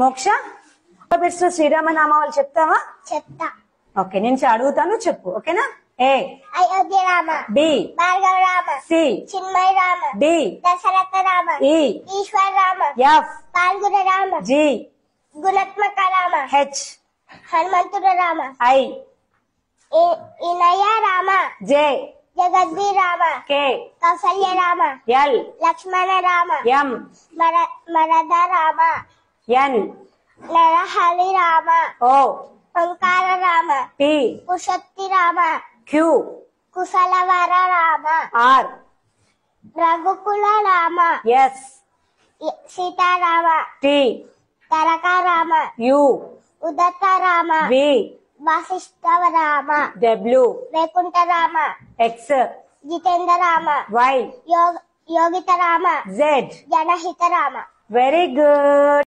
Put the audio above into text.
మోక్ష ఆల్ఫాబెట్స్ లో శ్రీరామ నామాలు చెప్తావా? చెప్తా. ఓకే, నేను అడుగుతాను, చెప్పు. ఓకేనా? A Ayodhya Rama, B Bhargava Rama, C Chinmaya Rama, D Dasharatha Rama, E Eshwara Rama, F Phalguna Rama, G గుణాత్మక రామ, హెచ్ హనుమంతుడు రామ, ఐ ఇనయ రామ, జే జగద్వి Rama, K Kausalya Rama, L Lakshmana Rama, M మరద రామ, ఎన్ నరహరి రామ, ఓ ఓంకార రామ, పి పురుషోత్తి రామ, క్యూ కుశలవర రామ, ఆర్ రఘుకుల Rama, S Sitarama, T Taraka Rama, U ఉదత్త రామ, వి వశిష్ఠవ Rama, W Vaikuntha Rama, X Jitendra Rama, Y యోగిత రామ, జెడ్. జనహిత రామ. Very good.